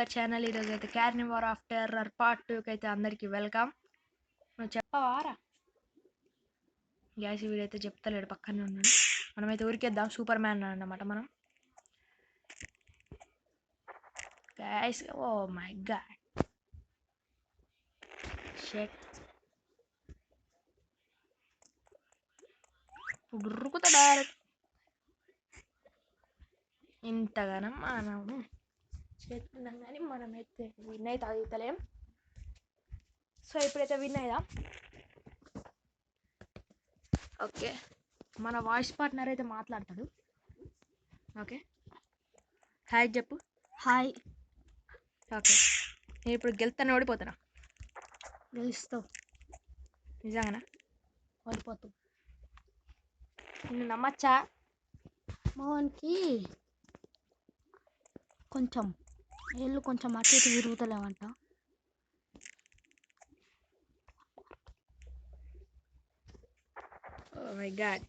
Super channel. ఈరోజు అయితే కార్నివార్ of terror part 2కి అయితే అందరికీ వెల్కమ్. నువ్వు చెప్పవారా గ్యాస్? వీడైతే చెప్తలేడు, పక్కనే ఉన్నాడు. మనమైతే ఊరికేద్దాం. సూపర్ మ్యాన్ అన్నమాట మనం. గ్యాస్, ఓ మై గాడ్, షెట్ ఉరుకుతా డైరెక్ట్. ఇంతగానం మనం చేస్తున్నాం కానీ మనమైతే విన్ అయితే అవుతలేం. సో ఇప్పుడైతే విన్ అయిదాం. ఓకే, మన వాయిస్ పార్ట్నర్ అయితే మాట్లాడతాడు. ఓకే, హాయ్ చెప్పు. హాయ్. ఓకే, నేను ఇప్పుడు గెలుతాను ఓడిపోతానా? గెలుస్తావు. నిజంగానా? ఓడిపోతావు. నిన్ను నమ్మచ్చా? మోహన్కి కొంచెం ఏళ్ళు కొంచెం అటు ఇటు తిరుగుతలేమంట. ఓ మై గాడ్,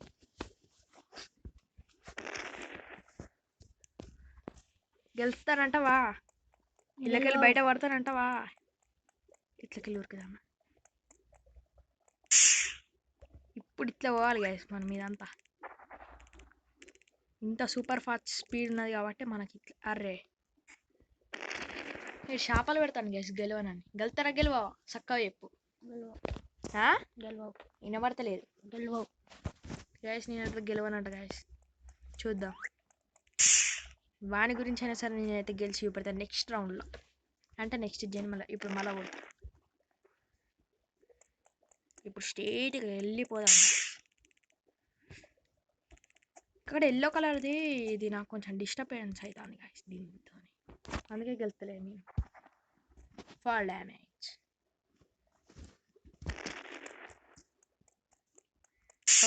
గెలుస్తానంటావా? ఇళ్ళకెళ్ళి బయట పడతానంటావా? ఇట్లకెళ్ళి ఉరికిదామా? ఇప్పుడు ఇట్లా పోవాలి గైస్ మనం. ఇదంతా ఇంత సూపర్ ఫాస్ట్ స్పీడ్ ఉన్నది కాబట్టి మనకి ఇట్లా. అర్రే, నేను చేపలు పెడతాను గైస్ గెలవనని. గెలుతారా గెలవా? చక్కగా చెప్పు. గెలవవు. వినబడతలేదు. గెలవవు గైస్, నేను అట్లా గెలవనంట గైస్. చూద్దాం, వాని గురించి అయినా సరే నేనైతే గెలిచి చూపెడతాను నెక్స్ట్ రౌండ్లో, అంటే నెక్స్ట్ జన్మలో. ఇప్పుడు మళ్ళా పోతా. ఇప్పుడు స్ట్రేట్గా వెళ్ళిపోదాం. ఇక్కడ ఎల్లో కలర్ది ఇది నాకు కొంచెం డిస్టర్బెన్స్ అవుతుంది గాయస్ దీంతో, అందుకే గెలుస్తలేదు నేను. Fall damage.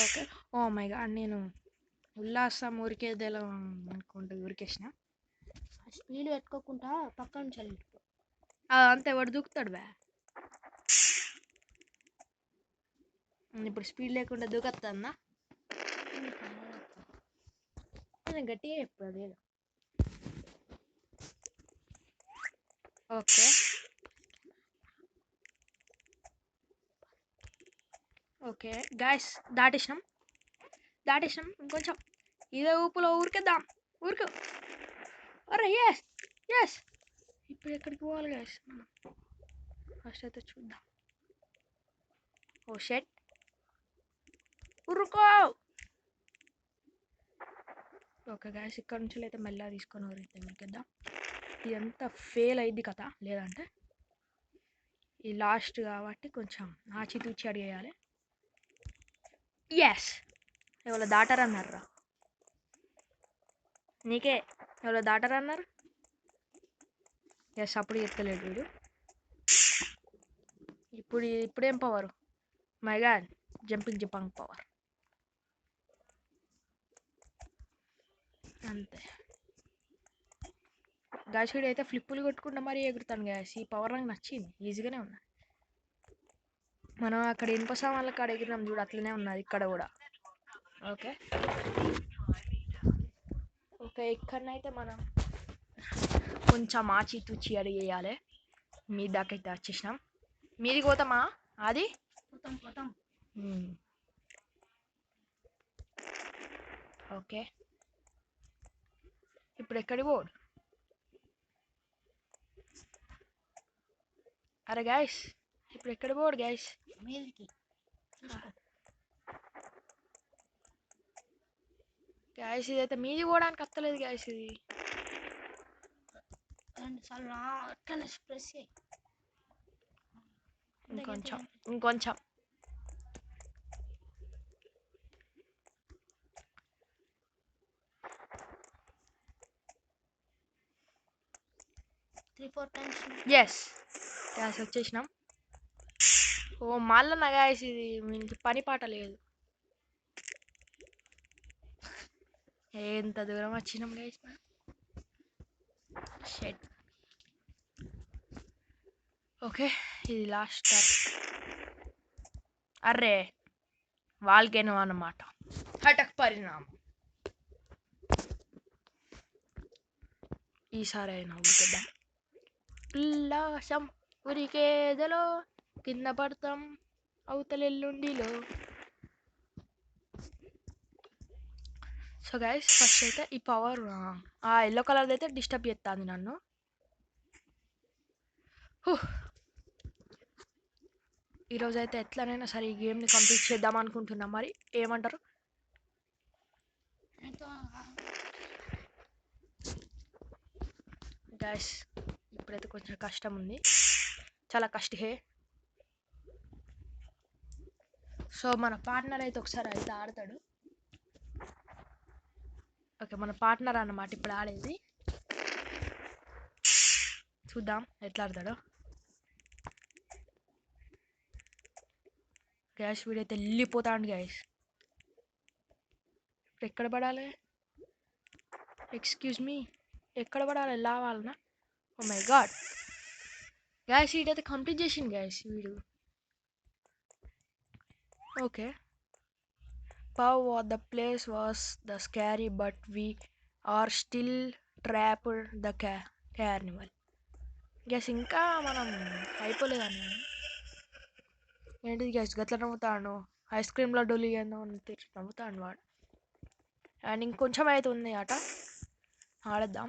Okay, oh my god, నేను ఉల్లాసం ఊరికేదేలా అనుకుంటూ ఊరికేసిన. స్పీడ్ పెట్టుకోకుండా పక్క నుంచి వెళ్ళి అంతే, వాడు దూకుతాడు బా. ఇప్పుడు స్పీడ్ లేకుండా దూకొస్తుందా? నేను గట్టిగా చెప్పాడు ఏదో. ఓకే ఓకే గాయస్, దాటేసినాం. ఇంకొంచెం ఇదే ఊపులో ఊరికేద్దాం. ఊరుకు. అరే ఎస్ ఎస్. ఇప్పుడు ఎక్కడికి పోవాలి గాయస్ మనం? ఫస్ట్ అయితే చూద్దాం. ఓ షెట్, ఉరుకో. ఓకే గాయస్, ఇక్కడ నుంచి అయితే మెల్లగా తీసుకొని ఊరైతే ఊరికేద్దాం. ఇదంతా ఫెయిల్ అయింది కదా, లేదంటే ఈ లాస్ట్ కాబట్టి కొంచెం ఆచితూచి అడిగేయాలి. ఎస్, ఎవరో దాటారన్నారా? నీకే ఎవరో దాటారన్నారు. ఎస్, అప్పుడు ఎత్తలేడు వీడు. ఇప్పుడేం power? My God, jumping power. అంతే గాయస్, వీడు అయితే ఫ్లిప్పులు కొట్టుకుంటా మరీ ఎగురుతాను గాయస్. ఈ పవర్ నాకు నచ్చింది, ఈజీగానే ఉన్నది. మనం అక్కడ ఇనుప సామాన్ల కాడ ఎగిరినాం చూడు, అట్లనే ఉన్నది ఇక్కడ కూడా. ఓకే ఓకే, ఇక్కడనైతే మనం కొంచెం ఆచితూచి అడిగేయాలి. మీ దాకైతే వచ్చేసినాం. మీది పోతామా? అది పోతాం. ఓకే, ఇప్పుడు ఎక్కడి పోడు? అరే గాయస్, ఇప్పుడు ఎక్కడి పోడు గాయస్? మీదికి గాయస్, ఇదైతే మీది పోవడానికి వస్తలేదు గాయస్. ఇది 2 సార్లు అట్లనే ప్రెస్ చేయి. ఇంకొంచెం 3-4 times. ఎస్ గాయస్, వచ్చేసినాం. ఓ మళ్ళా గాయస్, ఇది మీకు పని పాట లేదు. ఎంత దూరం వచ్చినాం గాయస్. షెట్. ఓకే, ఇది లాస్ట్. అర్రే, వాల్కెనో అన్నమాట. హఠక్ పరిణామం. ఈసారి అయినా ఊరికేద్దాం. ఉల్లాసం ఉరికేదలో కింద పడతాం అవతలెల్లుండిలో. సో గైస్ ఫస్ట్ అయితే ఈ పవర్ ఆ ఎల్లో కలర్ అయితే డిస్టర్బ్ చేస్తుంది నన్ను. ఈరోజు అయితే ఎట్లనైనా సరే ఈ గేమ్ని కంప్లీట్ చేద్దాం అనుకుంటున్నాం. మరి ఏమంటారు గైస్? ఇప్పుడైతే కొంచెం కష్టం ఉంది, చాలా కష్టమే. సో మన పార్ట్నర్ అయితే ఒకసారి అయితే ఆడతాడు. ఓకే, మన పార్ట్నర్ అన్నమాట ఇప్పుడు ఆడేది. చూద్దాం ఎట్లా ఆడతాడో. గ్యాస్ వీడైతే వెళ్ళిపోతాడు గ్యాస్. ఇప్పుడు ఎక్కడ పడాలి? ఎక్స్క్యూజ్ మీ, ఎక్కడ పడాలి? లావాలనా? ఓ మై గాడ్ గ్యాస్, వీడైతే కంప్లీట్ చేసింది గ్యాస్ వీడు. Okay, Pau the place was the scary, but we are still trapped the carnival. Gas ఇంకా మనం అయిపోలేదని. ఏంటిది గ్యాస్ గట్లా నవ్వుతాను? ఐస్ క్రీమ్లో డొలి ఏందో నవ్వుతాడు వాడు. అండ్ ఇంకొంచెం అయితే ఉంది ఆట, ఆడద్దాం.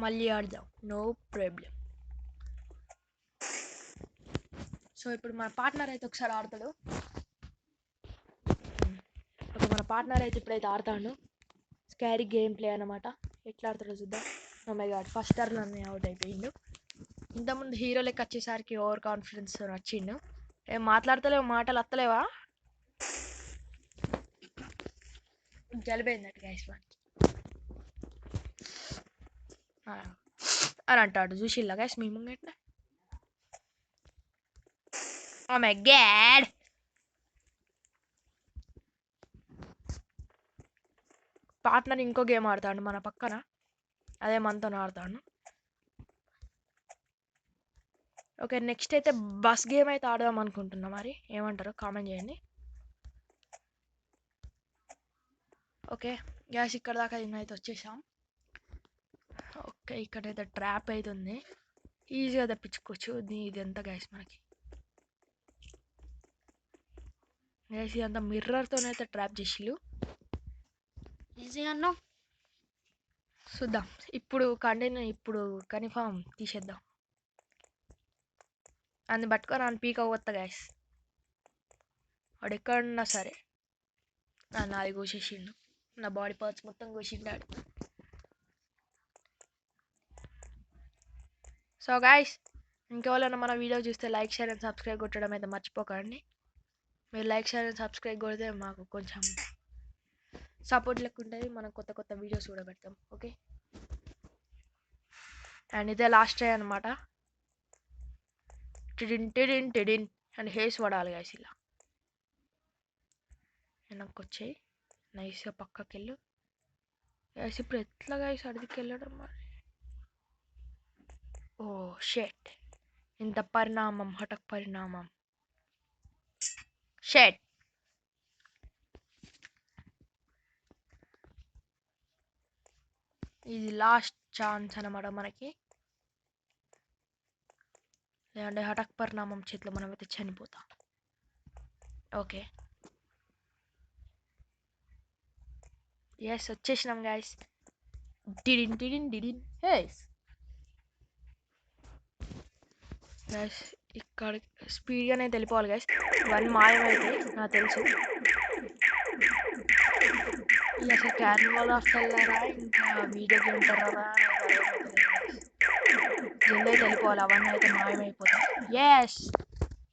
మళ్ళీ ఆడదాం, నో ప్రాబ్లం. సో ఇప్పుడు మన పార్ట్నర్ అయితే ఒకసారి ఆడతాడు. ఓకే, మన పార్ట్నర్ అయితే ఇప్పుడైతే ఆడతాడు. స్కారీ గేమ్ ప్లే అనమాట. ఎట్లా ఆడతాడో చూద్దాం. Oh my god, first turn అన్నీ అవుట్ అయిపోయిండు. ఇంతకుముందు హీరో లెక్క వచ్చేసరికి ఓవర్ కాన్ఫిడెన్స్ వచ్చిండు. ఏం మాట్లాడతలేవు, మాటలు వస్తలేవా? జలిపోయిందట గైస్ వానికి అని అంటాడు. చూసిల్లా గైస్ మీ ముంగట్నే? ఓ మై గాడ్, పార్ట్నర్ ఇంకో గేమ్ ఆడతాడు మన పక్కన, అదే మనతో ఆడతాడు. ఓకే, నెక్స్ట్ అయితే బస్ గేమ్ అయితే ఆడదాం అనుకుంటున్నా. మరి ఏమంటారు కామెంట్ చేయండి. ఓకే గ్యాస్, ఇక్కడ దాకా అయితే వచ్చేసాం. ఓకే, ఇక్కడైతే ట్రాప్ అవుతుంది, ఈజీగా తప్పించుకోవచ్చు. ఇది ఎంత గ్యాస్ మనకి? గ్యాస్ ఇదంతా మిర్రర్తోనైతే ట్రాప్ చేసిళ్ళు. ఈజీగా అన్నావు. చూద్దాం ఇప్పుడు కంటిన్యూ, ఇప్పుడు కన్ఫామ్ తీసేద్దాం. అని పట్టుకొని అని పీక్ అవ్వత్తా గ్యాస్. వాడు ఎక్కడున్నా సరే నాది కోసేసిండు, నా బాడీ పార్ట్స్ మొత్తం కోసిండాడు. సో గాయస్, ఇంకెవరైనా మన వీడియో చూస్తే లైక్, షేర్ అండ్ సబ్స్క్రైబ్ కొట్టడం అయితే మర్చిపోకండి. మీరు లైక్, షేర్ అండ్ సబ్స్క్రైబ్ కొడితే మాకు కొంచెం సపోర్ట్ లెక్క ఉంటుంది, మనం కొత్త కొత్త వీడియోస్ కూడా పెడతాం. ఓకే, అండ్ ఇదే లాస్ట్ డే అనమాట. టిడిన్ టిడిన్ టిడిన్ అండ్ హేస్ పడాలి గాయస్. ఇలా వెనక్కి వచ్చాయి, నైస్గా పక్కకి వెళ్ళు గాయస్. ఇప్పుడు ఎట్లా గాయస్ అడిగికి వెళ్ళడం? మరి ఓ షెట్, ఇంత పరిణామం, హఠాత్ పరిణామం. షెట్, ఇది లాస్ట్ ఛాన్స్ అన్నమాట మనకి. లేదంటే హఠాత్ పరిణామం చేతిలో మనమైతే చనిపోతాం. ఓకే, ఎస్ వచ్చేసినాం గాయస్. డిడిన్ డిడిన్ డిడిన్ హేస్ గైస్. ఇక్కడ స్పీడ్గానే వెళ్ళిపోవాలి గైస్, ఇవన్నీ మాయమైతే నాకు తెలుసు. ఇది అసలు క్యాన్వాల్ ఆఫ్ వెళ్ళారా ఇంకా వీడియో గేమ్ టర్రరా జల్దీ అయితే వెళ్ళిపోవాలి, అవన్నీ అయితే మాయమైపోతాయి. ఎస్,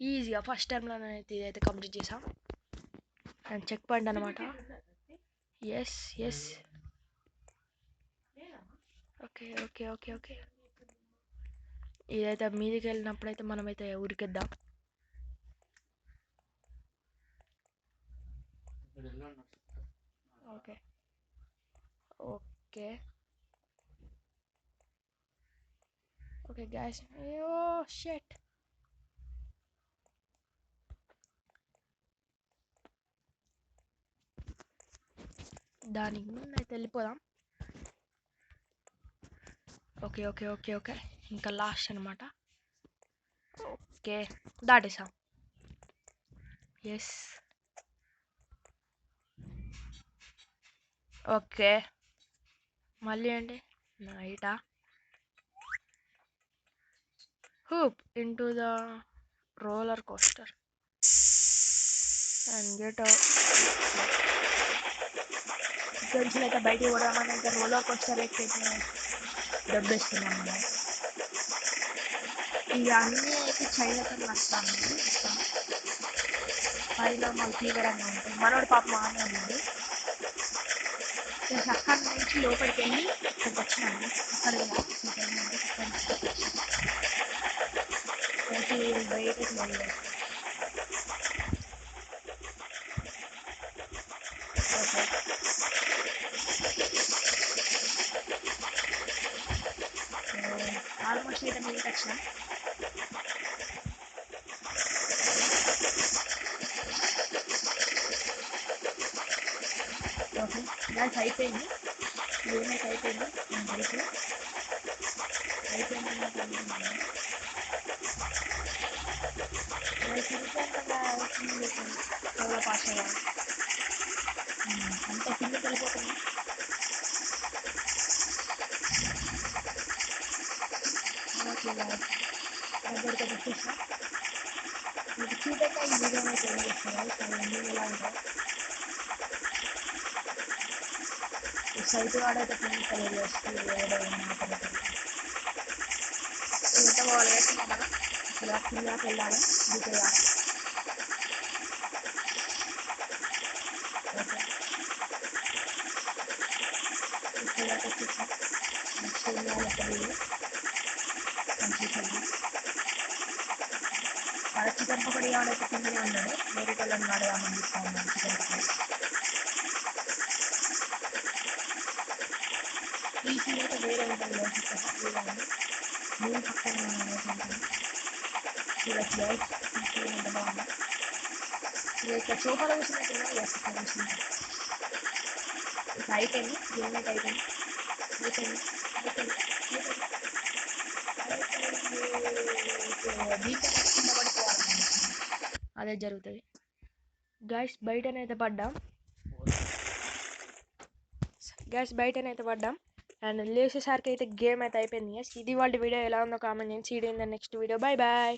ఈజీగా ఫస్ట్ టైంలోనే అయితే ఇదైతే కంప్లీట్ చేసాం. అండ్ చెక్ పాయింట్ అనమాట. Yes yes, okay okay okay okay. ఇదైతే మీదికి వెళ్ళినప్పుడైతే మనమైతే ఉరికిద్దాం. Okay okay okay guys. Oh shit, దానికి ముందు అయితే వెళ్ళిపోదాం. ఓకే ఓకే ఓకే ఓకే ఇంకా లాస్ట్ అనమాట. ఓకే దాటేసాం. ఎస్. ఓకే మళ్ళీ ఏంటి నైటా. Hop into the roller coaster and get కొంచెం అయితే బయటికి పోదామని అయితే రోలర్ కోస్టర్ ఎక్కైతే దెబ్బేస్తున్నాం కదా. ఇక అన్నీ అయితే చైనాతో వస్తాను ఇస్తాను పైన మాకు తీవ్రంగా ఉంటుంది. మనోడు పాప మానే ఉన్నాడు. నేను అక్కడి నుంచి లోపలికి వెళ్ళి ఇక్కడికి వచ్చినాను. అక్కడ కూడా బయట ఓకే ఆల్మోస్ట్ అయితే మీకు వచ్చిన ఓకే గ్యాస్ అయిపోయింది. ఏమైతే అయిపోయింది నాకు తెలుసు అయిపోయింది చాలా పాషగా అంత కిందకి వెళ్ళిపోతుంది. ఓకే దగ్గరికి వచ్చేసా. మీకు చూపెట్టే ఈ వీడియోని అయితే ఏం చేస్తారు చాలా ఎండింగ్ ఎలా ఉంటాయి. ఈ సైట్ వాడైతే కొన్ని వస్తూ ఏదో మాట్లాడుతుంది. ఎంత పోవాలి వేసుకున్నాం మనం ఇలా కిందకి వెళ్ళాలి దిగేయాలి. ఓకే ఇక్కడ వచ్చేసాం. నెక్స్ట్ వెళ్ళాలి ఎక్కడ కన్ఫ్యూషన్ మన చికెన్ పకోడీ ఎవరైతే కిందనే ఉన్నాడు వేరే వాళ్ళని అడగామని చెప్తా ఉన్నాను. చికెన్ పకోడీ ఈ సీన్ అయితే వేరే ఉంటుంది హ్యాపీగా ఉంది. నేను పక్కన ఉంటాను చూడొచ్చు గైస్. ఈ సీన్ ఎంత బాగుంది. ఇక ఇక్కడ సోఫాలో కూర్చున్నట్టున్నా ఎస్ ఇక్కడ కూర్చుంటాను. ఇక అయిపోయింది గేమ్ అయితే అయిపోయింది అయిపోయింది అయిపోయింది అయిపోయింది దీంతో కింద పడిపోవాలి. అదే జరుగుతుంది గైస్. బయటనైతే పడ్డాం అండ్ లేచేసరికి అయితే గేమ్ అయితే అయిపోయింది. ఇది వాళ్ళ వీడియో ఎలా ఉందో కామెంట్ చేయండి. See you in the next video. Bye bye.